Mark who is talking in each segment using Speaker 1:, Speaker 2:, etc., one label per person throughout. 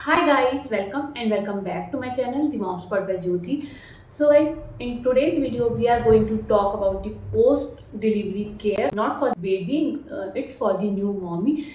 Speaker 1: Hi guys, welcome and welcome back to my channel, The Mom Spot by Jyoti. So guys, in today's video, we are going to talk about the post-delivery care, not for baby, it's for the new mommy.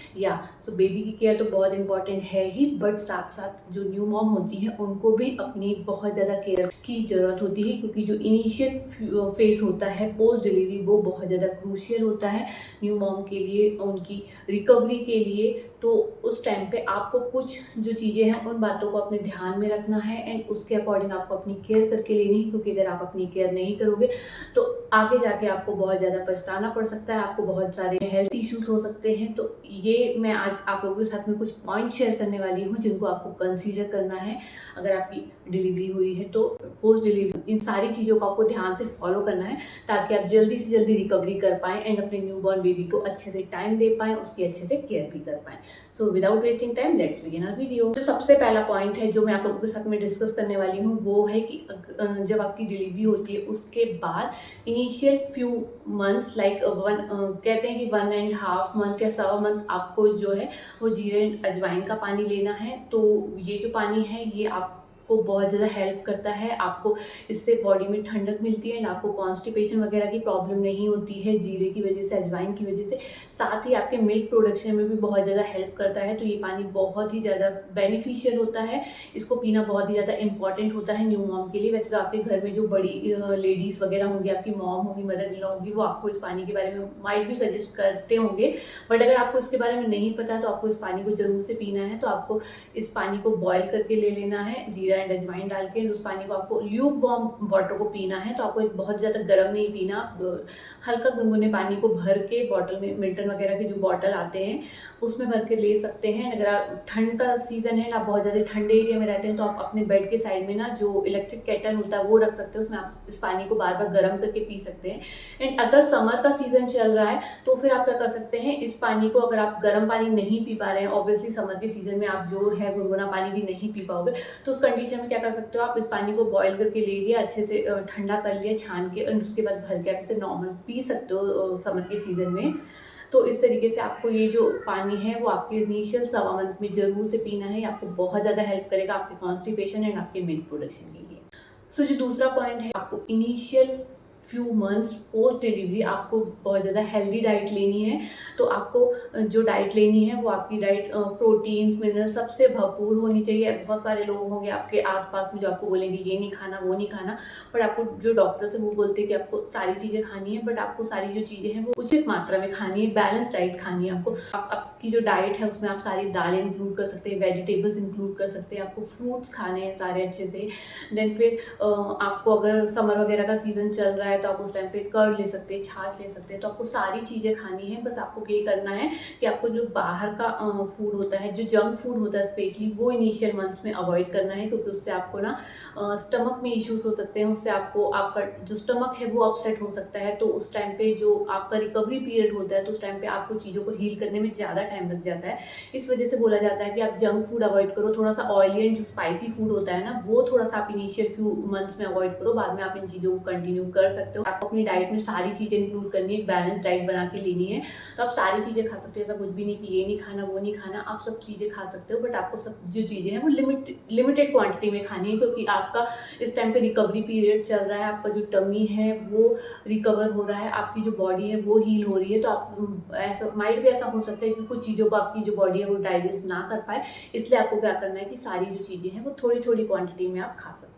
Speaker 1: So baby की care तो बहुत important है ही, but साथ साथ जो new mom होती है उनको भी अपनी बहुत ज़्यादा केयर की ज़रूरत होती है, क्योंकि जो इनिशियल फेस होता है पोस्ट डिलीवरी वो बहुत ज़्यादा क्रूशियल होता है न्यू मॉम के लिए, उनकी रिकवरी के लिए। तो उस टाइम पे आपको कुछ जो चीज़ें हैं उन बातों को अपने ध्यान में रखना है एंड उसके अकॉर्डिंग आपको अपनी केयर करके लेनी है, क्योंकि अगर आप अपनी केयर नहीं करोगे तो आगे जाके आपको बहुत ज़्यादा पछताना पड़ सकता है, आपको बहुत सारे हेल्थ इश्यूज हो सकते हैं। तो ये मैं आज आप लोगों के साथ में कुछ पॉइंट शेयर करने वाली हूँ जिनको आपको कंसीडर करना है अगर आपकी डिलीवरी हुई है। तो पोस्ट डिलीवरी इन सारी चीज़ों को आपको ध्यान से फॉलो करना है ताकि आप जल्दी से जल्दी रिकवरी कर पाएँ एंड अपने न्यू बॉर्न बेबी को अच्छे से टाइम दे पाएँ, उसकी अच्छे से केयर भी कर पाएँ। So without wasting time let's begin our video. जो सबसे पहला पॉइंट है जो मैं आप लोगों के साथ में डिस्कस करने वाली हूँ वो है कि जब आपकी डिलीवरी होती है उसके बाद इनिशियल फ्यू मंथ्स लाइक कहते हैं कि 1.5 मंथ या सवा मंथ आपको जो है वो जीरे एंड अजवाइन का पानी लेना है। तो ये जो पानी है ये आपको बहुत ज़्यादा हेल्प करता है, आपको इससे बॉडी में ठंडक मिलती है एंड आपको कॉन्स्टिपेशन वगैरह की प्रॉब्लम नहीं होती है जीरे की वजह से, अजवाइन की वजह से। साथ ही आपके मिल्क प्रोडक्शन में भी बहुत ज़्यादा हेल्प करता है। तो ये पानी बहुत ही ज़्यादा बेनिफिशियल होता है, इसको पीना बहुत ही ज़्यादा इंपॉर्टेंट होता है न्यू मॉम के लिए। वैसे तो आपके घर में जो बड़ी लेडीज़ वगैरह होंगी, आपकी मॉम होगी, मदर इन लॉ होगी, वो आपको इस पानी के बारे में माइट भी सजेस्ट करते होंगे, बट अगर आपको इसके बारे में नहीं पता तो आपको इस पानी को ज़रूर से पीना है। तो आपको इस पानी को बॉयल करके ले लेना है जीरा एंड अजवाइन डाल के, उस पानी को आपको ल्यूक वार्म वाटर को पीना है। तो आपको एक बहुत ज़्यादा गर्म नहीं पीना, हल्का गुनगुने पानी को भर के बॉटल में, मिल्टन वगैरह के जो बॉटल आते हैं उसमें भर के ले सकते हैं। अगर आप ठंड का सीज़न है ना, आप बहुत ज़्यादा ठंडे एरिया में रहते हैं, तो आप अपने बेड के साइड में ना जो इलेक्ट्रिक केटल होता है वो रख सकते हैं, उसमें आप इस पानी को बार बार गर्म करके पी सकते हैं। एंड अगर समर का सीज़न चल रहा है तो फिर आप क्या कर सकते हैं, इस पानी को अगर आप गर्म पानी नहीं पी पा रहे हैं, ऑब्वियसली समर के सीज़न में आप जो है गुनगुना पानी भी नहीं पी पाओगे, तो उस कंडीशन में क्या कर सकते हो, आप इस पानी को बॉयल करके ले लिया, अच्छे से ठंडा कर लिया छान के, और उसके बाद भर के आप इसे नॉर्मल पी सकते हो समर के सीज़न में। तो इस तरीके से आपको ये जो पानी है वो आपके इनिशियल सवा मंथ में ज़रूर से पीना है, आपको बहुत ज़्यादा हेल्प करेगा आपके कॉन्स्टिपेशन एंड आपके मिल्क प्रोडक्शन के लिए। सो जो दूसरा पॉइंट है, आपको initial few months post delivery आपको बहुत ज़्यादा हेल्दी डाइट लेनी है। तो आपको जो डाइट लेनी है वो आपकी डाइट प्रोटीन मिनरल सबसे भरपूर होनी चाहिए। बहुत सारे लोग होंगे आपके आसपास में जो आपको बोलेंगे ये नहीं खाना वो नहीं खाना, बट आपको जो डॉक्टर्स है वो बोलते हैं कि आपको सारी चीज़ें खानी है, बट आपको सारी जो चीज़ें हैं वो उचित मात्रा में खानी है, बैलेंस डाइट खानी है। आपको आपकी जो डाइट है उसमें आप सारी दालें इंक्लूड कर सकते हैं, वेजिटेबल्स इंक्लूड कर सकते हैं, आपको फ्रूट्स खाने हैं सारे अच्छे से। देन फिर आपको अगर समर वगैरह का सीज़न चल रहा है तो आप उस टाइम पे कर्ड ले सकते हैं, छाछ ले सकते हैं। तो आपको सारी चीज़ें खानी है, बस आपको ये करना है कि आपको जो बाहर का फूड होता है, जो जंक फूड होता है स्पेशली, वो इनिशियल मंथ्स में अवॉइड करना है, क्योंकि उससे आपको ना स्टमक में इश्यूज हो सकते हैं, उससे आपको आपका जो स्टमक है वो अपसेट हो सकता है। तो उस टाइम पे जो आपका रिकवरी पीरियड होता है तो उस टाइम पे आपको चीज़ों को हील करने में ज़्यादा टाइम लग जाता है। इस वजह से बोला जाता है कि आप जंक फूड अवॉइड करो, थोड़ा सा ऑयली एंड जो स्पाइसी फूड होता है ना वो थोड़ा सा आप इनिशियल फ्यू मंथ्स में अवॉइड करो, बाद में आप इन चीज़ों को कंटिन्यू कर सकते हो। आपको अपनी डाइट में सारी चीज़ें इंक्लूड करनी है, एक बैलेंस डाइट बना के लेनी है। तो आप सारी चीज़ें खा सकते हो, ऐसा कुछ भी नहीं कि ये नहीं खाना वो नहीं खाना, आप सब चीज़ें खा सकते हो, बट आपको सब जो चीज़ें हैं वो लिमिटेड क्वांटिटी में खानी है, क्योंकि आपका इस टाइम पे रिकवरी पीरियड चल रहा है, आपका जो टमी है वो रिकवर हो रहा है, आपकी जो बॉडी है वो हील हो रही है। तो आप ऐसा माइट भी ऐसा हो सकता है कि कुछ चीज़ों को आपकी जो बॉडी है वो डाइजेस्ट ना कर पाए, इसलिए आपको क्या करना है कि सारी जो चीज़ें हैं वो थोड़ी थोड़ी क्वांटिटी में आप खा सकते हो।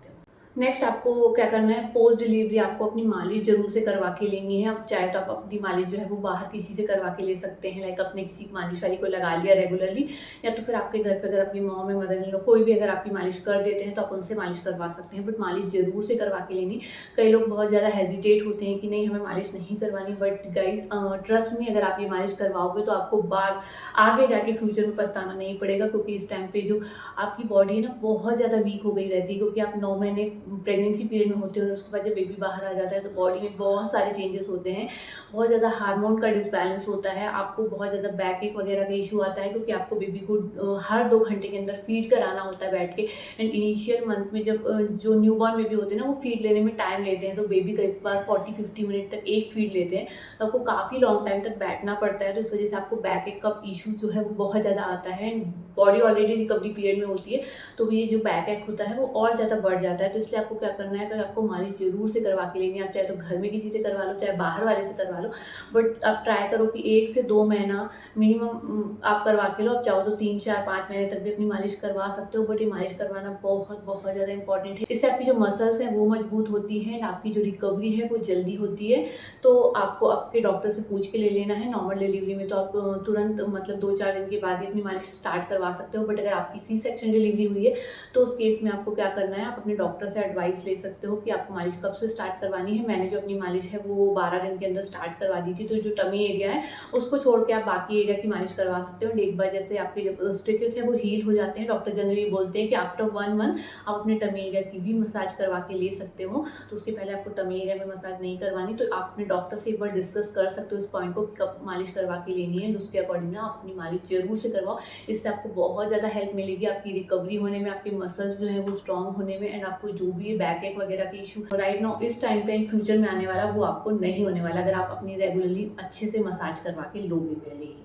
Speaker 1: नेक्स्ट आपको क्या करना है, पोस्ट डिलीवरी आपको अपनी मालिश जरूर से करवा के लेनी है। अब चाहे तो आप अपनी मालिश जो है वो बाहर किसी से करवा के ले सकते हैं, लाइक अपने किसी मालिश वाली को लगा लिया रेगुलरली, या तो फिर आपके घर पे अगर आपकी मॉम है, मदर इन लॉ, कोई भी अगर आपकी मालिश कर देते हैं तो आप उनसे मालिश करवा सकते हैं, बट मालिश जरूर से करवा के लेनी। कई लोग बहुत ज़्यादा हेजिटेट होते हैं कि नहीं हमें मालिश नहीं करवानी, बट गाइस ट्रस्ट में अगर आप ये मालिश करवाओगे तो आपको बाद आगे जाके फ्यूचर में पछताना नहीं पड़ेगा, क्योंकि इस टाइम पे जो आपकी बॉडी है ना बहुत ज़्यादा वीक हो गई रहती है, क्योंकि आप 9 महीने प्रेगनेंसी पीरियड में होते हैं और उसके बाद जब बेबी बाहर आ जाता है तो बॉडी में बहुत सारे चेंजेस होते हैं, बहुत ज़्यादा हार्मोन का डिसबैलेंस होता है, आपको बहुत ज़्यादा बैक एक वगैरह का इशू आता है क्योंकि आपको बेबी को हर 2 घंटे के अंदर फीड कराना होता है बैठ के। एंड इनिशियल मंथ में जब जो न्यूबॉर्न बेबी होते हैं ना वो फीड लेने में टाइम लेते हैं, तो बेबी कई बार 40-50 मिनट तक एक फीड लेते हैं, तो आपको काफ़ी लॉन्ग टाइम तक बैठना पड़ता है, तो इस वजह से आपको बैक एक का इशू जो है वो बहुत ज़्यादा आता है। And body already recovery period में होती है, तो ये जो बैक एक होता है वो और ज़्यादा बढ़ जाता है। तो इसलिए आपको क्या करना है कि आपको मालिश ज़रूर से करवा के लेनी है, आप चाहे तो घर में किसी से करवा लो, चाहे बाहर वाले से करवा लो, बट आप ट्राई करो कि 1 से 2 महीना मिनिमम आप करवा के लो। आप चाहो तो 3, 4, 5 महीने तक भी अपनी मालिश करवा सकते हो, बट ये मालिश करवाना बहुत बहुत ज़्यादा इंपॉर्टेंट है। इससे आपकी जो मसल्स हैं वो मजबूत होती हैं, आपकी जो रिकवरी है वो जल्दी होती है। तो आपको आपके डॉक्टर से पूछ के ले लेना है। नॉर्मल डिलीवरी में तो आप तुरंत मतलब 2-4 दिन के बाद ही अपनी मालिश स्टार्ट करवा सकते हो, बट अगर आपकी सी सेक्शन डिलीवरी हुई है तो उस केस में आपको क्या करना है, आप अपने डॉक्टर से एडवाइस ले सकते हो कि आपको मालिश कब से स्टार्ट करवानी है। मैंने जो अपनी मालिश है वो 12 दिन के अंदर स्टार्ट करवा दी थी, तो जो टमी एरिया है उसको छोड़ के आप बाकी एरिया की मालिश करवा सकते हो। एक बार जैसे आपके जब स्टिचेस है वो हील हो जाते हैं, डॉक्टर जनरली बोलते हैं कि आफ्टर 1 मंथ आप अपने टमी एरिया की भी मसाज करवा के ले सकते हो। तो उसके पहले आपको टमी एरिया में मसाज नहीं करवानी, तो आप अपने डॉक्टर से एक बार डिस्कस कर सकते हो इस पॉइंट को, कब मालिश करवा के लेनी है, उसके अकॉर्डिंग ना आप अपनी मालिश जरूर से करवाओ। इससे आपको बहुत ज़्यादा हेल्प मिलेगी आपकी रिकवरी होने में, आपके मसल्स जो है वो स्ट्रॉन्ग होने में, एंड आपको जो भी बैक एक वगैरह के इशू राइट नाउ इस टाइम पे एंड फ्यूचर में आने वाला वो आपको नहीं होने वाला, अगर आप अपनी रेगुलरली अच्छे से मसाज करवा के लोगे पहले ही।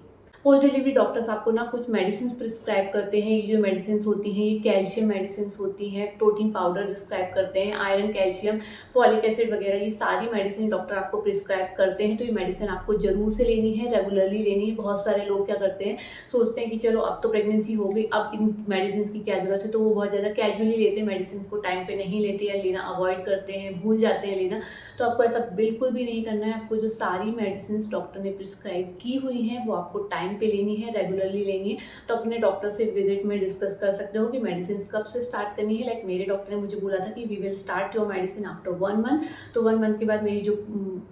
Speaker 1: पोस्ट डिलीवरी डॉक्टर्स आपको ना कुछ मेडिसिन प्रिस्क्राइब करते हैं। ये जो मेडिसिन होती हैं ये कैल्शियम मेडिसिन होती हैं, प्रोटीन पाउडर प्रिस्क्राइब करते हैं, आयरन, कैल्शियम, फॉलिक एसिड वगैरह, ये सारी मेडिसिन डॉक्टर आपको प्रिस्क्राइब करते हैं। तो ये मेडिसिन आपको जरूर से लेनी है, रेगुलरली लेनी है। बहुत सारे लोग क्या करते हैं, सोचते हैं कि चलो अब तो प्रेगनेंसी हो गई, अब इन मेडिसिन की क्या जरूरत है, तो वो बहुत ज़्यादा कैजुअली लेते हैं, मेडिसिन को टाइम पे नहीं लेते या लेना अवॉइड करते हैं, भूल जाते हैं लेना। तो आपको ऐसा बिल्कुल भी नहीं करना है। आपको जो सारी मेडिसिन डॉक्टर ने प्रिस्क्राइब की हुई हैं वो आपको टाइम पे लेनी है, रेगुलरली लेनी है। तो अपने डॉक्टर से विजिट में डिस्कस कर सकते हो कि मेडिसिन कब से स्टार्ट करनी है। लाइक मेरे डॉक्टर ने मुझे बोला था कि we will start your medicine after 1 month, तो 1 मंथ के बाद मेरी जो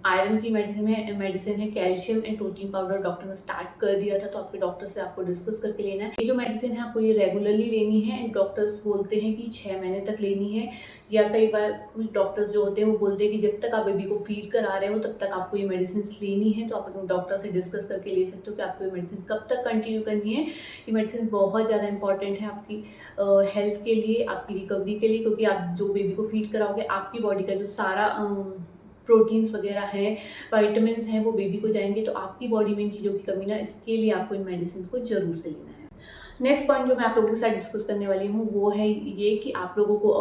Speaker 1: आयरन की मेडिसिन है, calcium and protein powder doctor ने स्टार्ट कर दिया था। तो आपके डॉक्टर से आपको डिस्कस करके लेना है। ये जो मेडिसिन है आपको ये रेगुलरली लेनी है, एंड डॉक्टर्स बोलते हैं कि 6 महीने तक लेनी है, या कई बार कुछ डॉक्टर्स जो होते हैं वो बोलते हैं कि जब तक आप बेबी को फीड करा रहे हो तब तक आपको ये मेडिसिन लेनी है। तो आप अपने डॉक्टर से डिस्कस करके ले सकते हो कि आपको ये मेडिसिन कब तक कंटिन्यू करनी है। ये मेडिसिन बहुत ज़्यादा इंपॉर्टेंट है आपकी हेल्थ के लिए, आपकी रिकवरी के लिए, क्योंकि आप जो बेबी को फीड कराओगे आपकी बॉडी का जो सारा प्रोटीन्स वगैरह हैं, वाइटामिन्स हैं, वो बेबी को जाएंगे। तो आपकी बॉडी में इन चीज़ों की कमी ना, इसके लिए आपको इन मेडिसिन को जरूर से लेना है। नेक्स्ट पॉइंट जो मैं आप लोगों के साथ डिस्कस करने वाली हूँ वो है ये कि आप लोगों को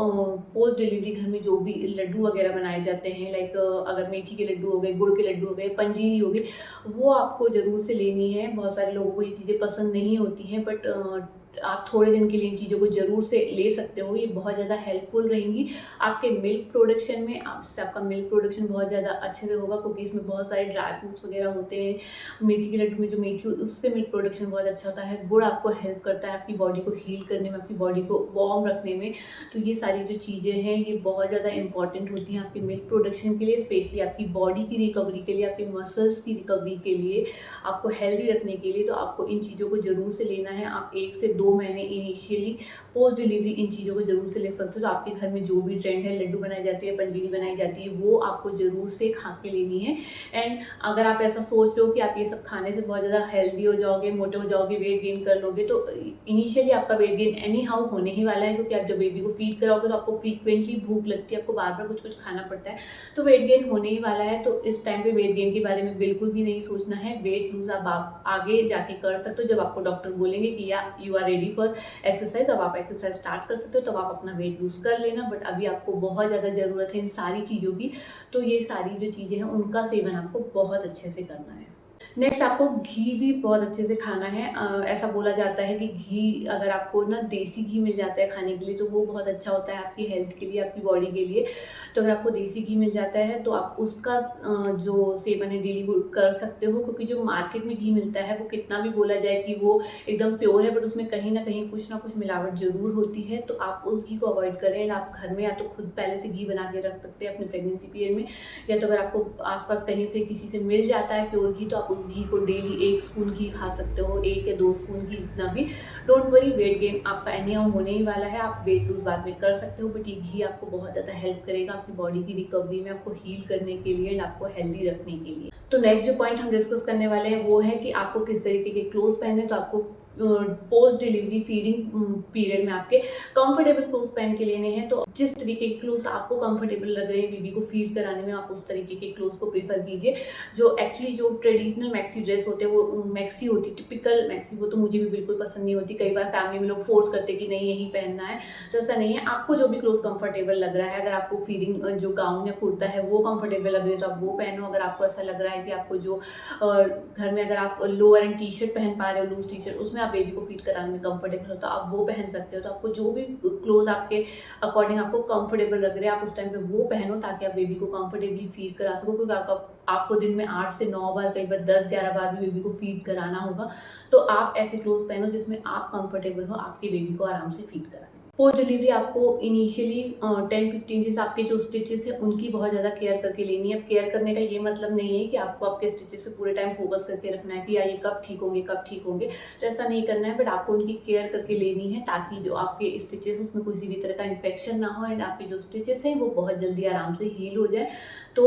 Speaker 1: पोस्ट डिलीवरी घर में जो भी लड्डू वगैरह बनाए जाते हैं, लाइक अगर मेथी के लड्डू हो गए, गुड़ के लड्डू हो गए, पंजीरी हो गई, वो आपको ज़रूर से लेनी है। बहुत सारे लोगों को ये चीज़ें पसंद नहीं होती हैं, बट आप थोड़े दिन के लिए इन चीज़ों को ज़रूर से ले सकते हो। ये बहुत ज़्यादा हेल्पफुल रहेंगी आपके मिल्क प्रोडक्शन में, इससे आपका मिल्क प्रोडक्शन बहुत ज़्यादा अच्छे से होगा, क्योंकि इसमें बहुत सारे ड्राई फ्रूट्स वगैरह होते हैं। मेथी के लड्डू में जो मेथी उससे मिल्क प्रोडक्शन बहुत अच्छा होता है। गुड़ आपको हेल्प करता है आपकी बॉडी को हील करने में, आपकी बॉडी को वार्म रखने में। तो ये सारी जो चीज़ें हैं ये बहुत ज़्यादा इंपॉर्टेंट होती हैं आपके मिल्क प्रोडक्शन के लिए, स्पेशली आपकी बॉडी की रिकवरी के लिए, आपके मसल्स की रिकवरी के लिए, आपको हेल्दी रखने के लिए। तो आपको इन चीज़ों को ज़रूर से लेना है। आप 1 से 2 महीने इनिशियली पोस्ट डिलीवरी इन चीज़ों को जरूर से ले सकते हो। तो आपके घर में जो भी ट्रेंड है, लड्डू बनाई जाती है, पंजीरी बनाई जाती है, वो आपको जरूर से खा के लेनी है। एंड अगर आप ऐसा सोच रहे हो कि आप ये सब खाने से बहुत ज़्यादा हेल्दी हो जाओगे, मोटे हो जाओगे, वेट गेन कर लोगे, तो इनिशियली आपका वेट गेन एनी हाउ होने ही वाला है, क्योंकि आप जब बेबी को फीड कराओगे तो आपको फ्रीक्वेंटली भूख लगती है, आपको बार बार कुछ कुछ खाना पड़ता है, तो वेट गेन होने ही वाला है। तो इस टाइम पे वेट गेन के बारे में बिल्कुल भी नहीं सोचना है। वेट लूज आप आगे जाके कर सकते हो, जब आपको डॉक्टर बोलेंगे कि yeah you are ready for exercise, अब आप एक्सरसाइज स्टार्ट कर सकते हो, तब आप अपना वेट लूज कर लेना। बट अभी आपको बहुत ज़्यादा ज़रूरत है इन सारी चीज़ों की, तो ये सारी जो चीज़ें हैं उनका सेवन आपको बहुत अच्छे से करना है। नेक्स्ट आपको घी भी बहुत अच्छे से खाना है। ऐसा बोला जाता है कि घी अगर आपको ना देसी घी मिल जाता है खाने के लिए तो वो बहुत अच्छा होता है आपकी हेल्थ के लिए, आपकी बॉडी के लिए। तो अगर आपको देसी घी मिल जाता है तो आप उसका जो सेवन है डेली कर सकते हो, क्योंकि जो मार्केट में घी मिलता है वो कितना भी बोला जाए कि वो एकदम प्योर है, बट उसमें कहीं ना कहीं कुछ ना कुछ मिलावट जरूर होती है। तो आप उस घी को अवॉइड करें। आप घर में या तो खुद पहले से घी बना के रख सकते हैं अपने प्रेगनेंसी पीरियड में, या तो अगर आपको आसपास कहीं से किसी से मिल जाता है प्योर घी तो आप आप उस घी को डेली 1 स्पून घी खा सकते हो, 1 या 2 स्पून घी जितना भी। डोंट वरी, वेट गेन आपका एनी हाउ होने ही वाला है, आप वेट लूज बाद में कर सकते हो, बट ये घी आपको बहुत ज़्यादा हेल्प करेगा आपकी बॉडी की रिकवरी में, आपको हील करने के लिए एंड आपको हेल्दी रखने के लिए। तो नेक्स्ट जो पॉइंट हम डिस्कस करने वाले हैं वो है कि आपको किस तरीके के क्लोथ पहनने। तो आपको पोस्ट डिलीवरी फीडिंग पीरियड में आपके कंफर्टेबल क्लोथ पहन के लेने हैं। तो जिस तरीके के क्लोथ आपको कंफर्टेबल लग रहे हैं बेबी को फीड कराने में, आप उस तरीके के क्लोथ को प्रीफर कीजिए। जो एक्चुअली जो ट्रेडिशनल मैक्सी ड्रेस होते हैं, वो मैक्सी होती, टिपिकल मैक्सी, वो तो मुझे भी बिल्कुल पसंद नहीं होती। कई बार फैमिली में लोग फोर्स करते कि नहीं यही पहनना है, तो ऐसा नहीं है। आपको जो भी क्लोथ कंफर्टेबल लग रहा है, अगर आपको फीडिंग जो गाउन या कुर्ता है वो कंफर्टेबल लग रही है तो आप वो पहनो। अगर आपको ऐसा लग रहा है कि आपको जो घर में अगर आप लोअर एंड टी शर्ट पहन पा रहे हो, लूज टी शर्ट, उसमें आप बेबी को फीड कराने में कंफर्टेबल हो तो आप वो पहन सकते हो। तो आपको जो भी क्लोथ आपके अकॉर्डिंग आपको कंफर्टेबल लग रहे हैं, आप उस टाइम पे वो पहनो ताकि आप बेबी को कंफर्टेबली फीड करा सको। क्योंकि आपको दिन में 8 से 9 बार, कई बार 10-11 बार भी बेबी को फीड कराना होगा। तो आप ऐसे क्लोथ पहनो जिसमें आप कंफर्टेबल हो आपके बेबी को आराम से फीड कराने में। पोस्ट डिलीवरी आपको इनिशियली 10-15 डेज आपके जो स्टिचेस है उनकी बहुत ज़्यादा केयर करके लेनी है। अब केयर करने का ये मतलब नहीं है कि आपको आपके स्टिचेस पे पूरे टाइम फोकस करके रखना है कि यार ये कब ठीक होंगे, कब ठीक होंगे, तो ऐसा नहीं करना है। बट आपको उनकी केयर करके लेनी है ताकि जो आपके स्टिचेस उसमें किसी भी तरह का इन्फेक्शन ना हो एंड आपके जो स्टिचेस हैं वो बहुत जल्दी आराम से हील हो जाए। तो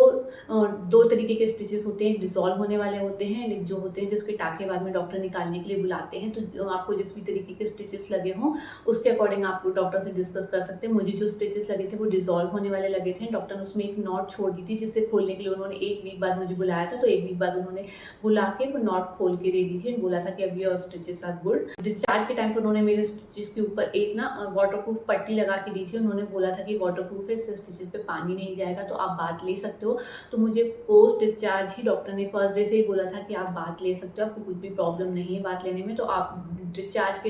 Speaker 1: 2 तरीके के स्टिचेस होते हैं, डिसॉल्व होने वाले होते हैं, एक जो होते हैं जिसके टाके बाद में डॉक्टर निकालने के लिए बुलाते हैं। तो आपको जिस भी तरीके के स्टिचेस लगे हों उसके अकॉर्डिंग आप डॉक्टर से डिस्कस कर सकते हैं। मुझे जो स्टिचेस लगे थे वो डिसॉल्व होने वाले लगे थे। डॉक्टर ने उसमें एक नॉट छोड़ दी थी जिससे खोलने के लिए उन्होंने 1 वीक बाद मुझे बुलाया था। तो 1 वीक बाद उन्होंने बुला के वो नॉट खोल के दे दी थी, बोला था कि अब your stitches are good. Discharge के टाइम पर उन्होंने मेरे स्टिचेस के ऊपर एक ना वाटरप्रूफ पट्टी लगा के दी थी। उन्होंने बोला था कि वाटरप्रूफ है, इससे स्टिचेस पे पानी नहीं जाएगा, तो आप बात ले सकते हो। तो मुझे पोस्ट डिस्चार्ज ही डॉक्टर ने फर्स्ट डे से ही बोला था कि आप बात ले सकते हो, आपको कुछ भी प्रॉब्लम नहीं है बात लेने में। तो आप डिस्चार्ज के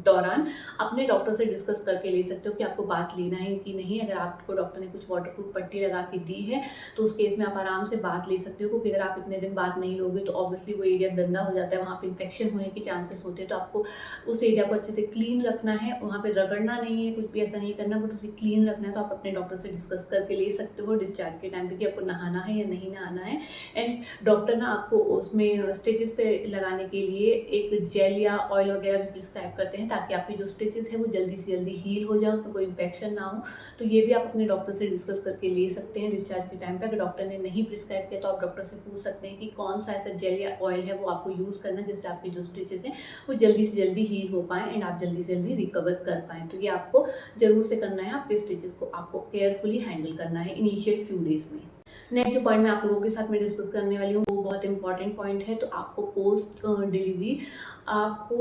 Speaker 1: दौरान अपने डॉक्टर से डिस्कस करके ले सकते हो कि आपको बात लेना है कि नहीं। अगर आपको डॉक्टर ने कुछ वाटरप्रूफ पट्टी लगा के दी है तो उस केस में आप आराम से बात ले सकते हो। क्योंकि अगर आप इतने दिन बात नहीं लोगे तो ऑब्वियसली वो एरिया गंदा हो जाता है, वहाँ पे इन्फेक्शन होने के चांसेस होते हैं। तो आपको उस एरिया को अच्छे से क्लीन रखना है, वहाँ पे रगड़ना नहीं है, कुछ भी ऐसा नहीं करना, बट उसे क्लीन रखना है। तो आप अपने डॉक्टर से डिस्कस करके ले सकते हो डिस्चार्ज के टाइम पे कि आपको नहाना है या नहीं नहाना है। एंड डॉक्टर ना आपको उसमें स्टिचेस पे लगाने के लिए एक जेल या ऑयल वगैरह भी प्रिस्क्राइब करते हैं ताकि आपकी जो स्टिचेस है वो जल्दी से जल्दी हील हो जाए, उसमें कोई इन्फेक्शन ना हो। तो ये भी आप अपने डॉक्टर से डिस्कस करके ले सकते हैं डिस्चार्ज के टाइम पे। अगर डॉक्टर ने नहीं प्रिस्क्राइब किया तो आप डॉक्टर से पूछ सकते हैं कि कौन सा ऐसा जेल या ऑयल है वो आपको यूज़ करना है जिससे आपकी जो स्टिचेस हैं वो जल्दी से जल्दी हील हो पाएँ एंड आप जल्दी से जल्दी रिकवर कर पाएँ। तो ये आपको ज़रूर से करना है, आपके स्टिचेस को आपको केयरफुली हैंडल करना है इनिशियल फ्यू डेज में। नेक्स्ट जो पॉइंट मैं आप लोगों के साथ में डिस्कस करने वाली हूँ वो बहुत इंपॉर्टेंट पॉइंट है। तो आपको पोस्ट डिलीवरी आपको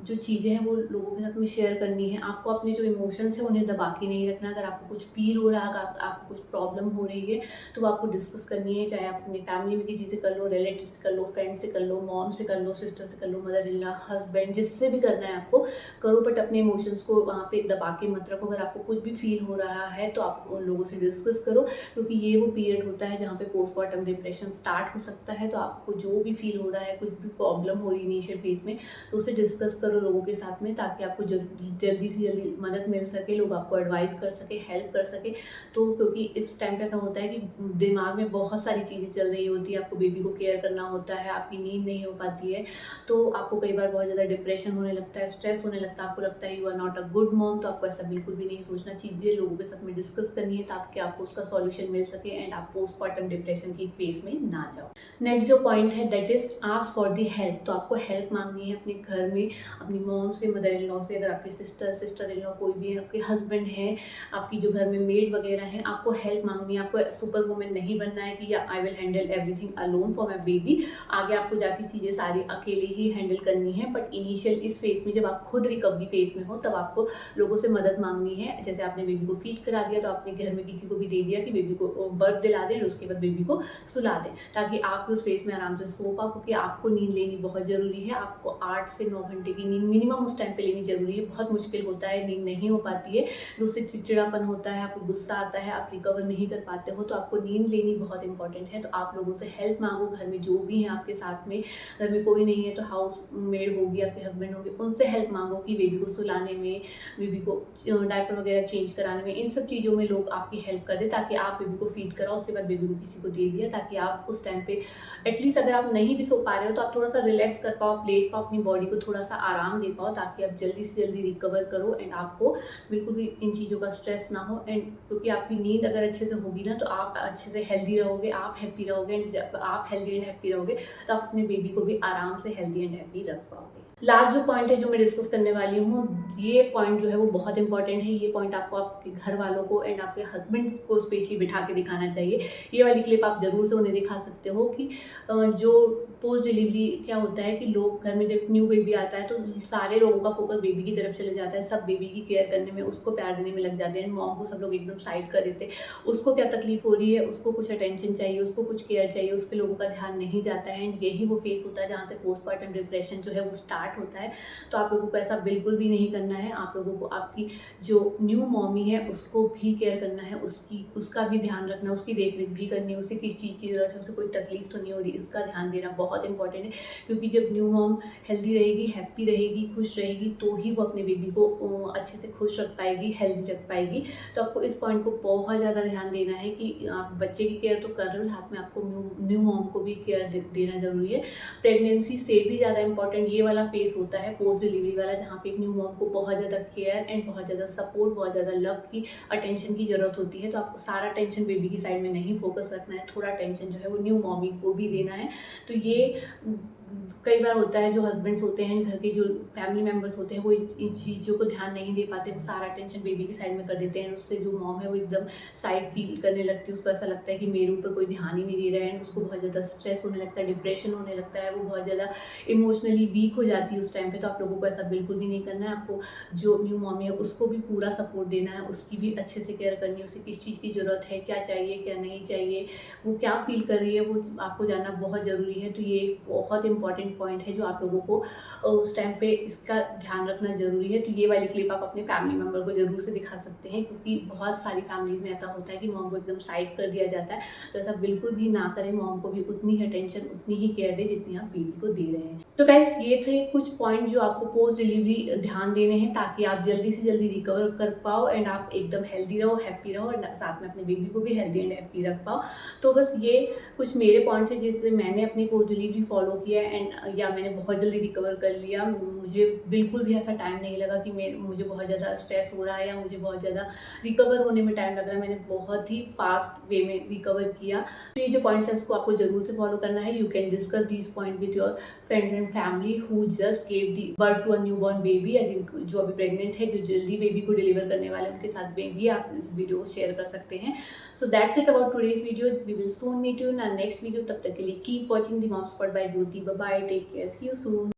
Speaker 1: जो चीज़ें हैं वो लोगों के साथ में शेयर करनी है। आपको अपने जो इमोशंस हैं उन्हें दबा के नहीं रखना। अगर आपको कुछ फील हो रहा है, अगर आपको कुछ प्रॉब्लम हो रही है तो वो आपको डिस्कस करनी है। चाहे आप अपनी फैमिली में किसी से कर लो, रिलेटिव से कर लो, फ्रेंड से कर लो, मॉम से कर लो, सिस्टर से कर लो, मदर इन लॉ, हस्बैंड, जिससे भी करना है आपको करो, बट अपने इमोशंस को वहाँ पे दबा के मत रखो। अगर आपको कुछ भी फील हो रहा है तो आप उन लोगों से डिस्कस करो, क्योंकि ये वो पीरियड होता है जहाँ पे पोस्टमार्टम डिप्रेशन स्टार्ट हो सकता है। तो आपको जो भी फील हो रहा है, कुछ भी प्रॉब्लम हो रही है इनिशियल फेज में, तो उसे डिस्कस करो लोगों के साथ में ताकि आपको जल्दी से जल्दी मदद मिल सके, लोग आपको एडवाइस कर सके, हेल्प कर सके। तो क्योंकि इस टाइम पे ऐसा होता है कि दिमाग में बहुत सारी चीज़ें चल रही होती है, आपको बेबी को केयर करना होता है, आपकी नींद नहीं हो पाती है, तो आपको कई बार बहुत ज़्यादा डिप्रेशन होने लगता है, स्ट्रेस होने लगता है, आपको लगता है you are not a good mom. तो आपको ऐसा बिल्कुल भी नहीं सोचना, चीज़ें लोगों के साथ में डिस्कस करनी है ताकि आपको उसका सॉल्यूशन मिल सके एंड आप पोस्टमार्टम डिप्रेशन की फेज में ना जाओ। नेक्स्ट जो पॉइंट है that is ask for the help. तो आपको हेल्प मांगनी है अपने घर में, अपनी मॉम से, मदर इन लॉ से, अगर आपके सिस्टर इन लॉ कोई भी है, आपके हस्बैंड है, आपकी जो घर में मेड वगैरह है, आपको हेल्प मांगनी है। आपको सुपर वुमन नहीं बनना है कि I will handle everything alone for my baby. आगे आपको जाके चीज़ें सारी अकेले ही हैंडल करनी है, बट इनिशियल इस फेज में जब आप खुद रिकवरी फेज में हो तब आपको लोगों से मदद मांगनी है। जैसे आपने बेबी को फीड करा दिया तो आपने घर में किसी को भी दे दिया कि बेबी को बर्थ दिला दें और उसके बाद बेबी को सुला दें, ताकि आप उस फेज में आराम से सो पाओ। क्योंकि आपको नींद लेनी बहुत ज़रूरी है, आपको 8 से 9 घंटे की नींद मिनिमम उस टाइम पे लेनी जरूरी है। बहुत मुश्किल होता है, नींद नहीं हो पाती है, उससे चिड़चिड़ापन होता है, आपको गुस्सा आता है, आप रिकवर नहीं कर पाते हो। तो आपको नींद लेनी बहुत इंपॉर्टेंट है। तो आप लोगों से हेल्प मांगो, घर में जो भी हैं आपके साथ में, घर में कोई नहीं है तो हाउस मेड होगी, आपके हस्बैंड होंगे, उनसे हेल्प मांगो कि बेबी को सुलाने में, बेबी को डायपर वगैरह चेंज कराने में, इन सब चीज़ों में लोग आपकी हेल्प कर दे ताकि आप बेबी को फीड कराओ। उसके बाद बेबी को किसी को दे दिया ताकि आप उस टाइम पे एटलीस्ट अगर आप नहीं भी सो पा रहे हो तो आप थोड़ा सा रिलैक्स कर पाओ, आप लेट पाओ, अपनी बॉडी को थोड़ा सा आराम दे पाओ, ताकि आप जल्दी से जल्दी रिकवर करो एंड आपको बिल्कुल भी इन चीज़ों का स्ट्रेस ना हो। एंड क्योंकि आपकी नींद अगर अच्छे से होगी ना, तो आप अच्छे से हेल्दी रहोगे, आप हैप्पी रहोगे, एंड जब आप हेल्दी एंड हैप्पी रहोगे तो आप अपने बेबी को भी आराम से हेल्दी एंड हैप्पी रख पाओगे। लास्ट जो पॉइंट है जो मैं डिस्कस करने वाली हूँ, ये पॉइंट जो है वो बहुत इंपॉर्टेंट है। ये पॉइंट आपको आपके घर वालों को एंड आपके हस्बैंड को स्पेशली बिठा के दिखाना चाहिए। ये वाली क्लिप आप ज़रूर से उन्हें दिखा सकते हो कि जो पोस्ट डिलीवरी क्या होता है कि लोग घर में जब न्यू बेबी आता है तो सारे लोगों का फोकस बेबी की तरफ चले जाता है, सब बेबी की केयर करने में, उसको प्यार देने में लग जाते हैं। मॉम को सब लोग एकदम साइड कर देते हैं। उसको क्या तकलीफ हो रही है, उसको कुछ अटेंशन चाहिए, उसको कुछ केयर चाहिए, उस पर लोगों का ध्यान नहीं जाता है। एंड यही वो फेस होता है जहाँ से पोस्टमार्टम डिप्रेशन जो है वो स्टार्ट होता है। तो आप लोगों को ऐसा बिल्कुल भी नहीं करना है। आप लोगों को आपकी जो न्यू मॉमी है उसको भी केयर करना है, उसका भी ध्यान रखना है, उसकी देख रेख भी करनी है, उसे किस चीज़ की ज़रूरत है, उसे कोई तकलीफ तो नहीं हो रही, इसका ध्यान देना बहुत इंपॉर्टेंट है। क्योंकि जब न्यू मॉम हेल्दी रहेगी, हैप्पी रहेगी, खुश रहेगी, तो ही वो अपने बेबी को अच्छे से खुश रख पाएगी, हेल्दी रख पाएगी। तो आपको इस पॉइंट को बहुत ज़्यादा ध्यान देना है कि आप बच्चे की केयर तो कर रहे हो, साथ में आपको न्यू मॉम को भी केयर देना ज़रूरी है। प्रेगनेंसी से भी ज़्यादा इंपॉर्टेंट ये वाला फेस होता है पोस्ट डिलीवरी वाला, जहाँ पे एक न्यू मॉम को बहुत ज़्यादा केयर एंड बहुत ज़्यादा सपोर्ट, बहुत ज़्यादा लव की, अटेंशन की ज़रूरत होती है। तो आपको सारा टेंशन बेबी की साइड में नहीं फोकस रखना है, थोड़ा टेंशन जो है वो न्यू मॉमी को भी देना है। तो ये कई बार होता है जो हस्बैंड्स होते हैं, घर के जो फैमिली मेम्बर्स होते हैं, वो इन चीज़ों को ध्यान नहीं दे पाते, वो सारा टेंशन बेबी की साइड में कर देते हैं। उससे जो मॉम है वो एकदम साइड फील करने लगती है, उसको ऐसा लगता है कि मेरे ऊपर कोई ध्यान ही नहीं दे रहा है, एंड उसको बहुत ज़्यादा स्ट्रेस होने लगता है, डिप्रेशन होने लगता है, वो बहुत ज़्यादा इमोशनली वीक हो जाती है उस टाइम पे। तो आप लोगों को ऐसा बिल्कुल भी नहीं करना है। आपको जो न्यू मॉमी है उसको भी पूरा सपोर्ट देना है, उसकी भी अच्छे से केयर करनी है, उसे किस चीज़ की ज़रूरत है, क्या चाहिए क्या नहीं चाहिए, वो क्या फील कर रही है, वो आपको जानना बहुत ज़रूरी है। तो ये एक बहुत इंपॉर्टेंट पॉइंट है जो आप लोगों को उस टाइम पे इसका ध्यान रखना ज़रूरी है। तो ये वाली क्लिप आप अपने फैमिली मेम्बर को ज़रूर से दिखा सकते हैं, क्योंकि बहुत सारी फैमिलीज में ऐसा होता है कि मॉम को एकदम साइड कर दिया जाता है। तो ऐसा बिल्कुल भी ना करें, मॉम को भी उतनी ही अटेंशन, उतनी ही केयर दे जितनी आप बेबी को दे रहे हैं। तो गाइस ये थे कुछ पॉइंट जो आपको पोस्ट डिलीवरी ध्यान देने हैं, ताकि आप जल्दी से जल्दी रिकवर कर पाओ एंड आप एकदम हेल्दी रहो, हैप्पी रहो, और साथ में अपने बेबी को भी हेल्दी एंड हैप्पी रख पाओ। तो बस ये कुछ मेरे पॉइंट थे जिससे मैंने अपनी पोस्ट डिलीवरी फॉलो किया एंड या मैंने बहुत जल्दी रिकवर कर लिया। मुझे बिल्कुल भी ऐसा टाइम नहीं लगा कि मुझे बहुत ज़्यादा स्ट्रेस हो रहा है या मुझे बहुत ज़्यादा रिकवर होने में टाइम लग रहा है। मैंने बहुत ही फास्ट वे में रिकवर किया। तो ये जो पॉइंट्स है उसको आपको जरूर से फॉलो करना है। You can discuss this point with your friends and family who just gave the birth to a new born baby, या जो अभी प्रेग्नेंट है, जो जल्दी बेबी को डिलीवर करने वाले हैं, उनके साथ में भी आप इस वीडियो को शेयर कर सकते हैं। So that's it about today's video. We will soon meet you in our next video. तब तक के लिए keep watching the Mom Spot by Jyoti. Bye bye. Take care. See you soon.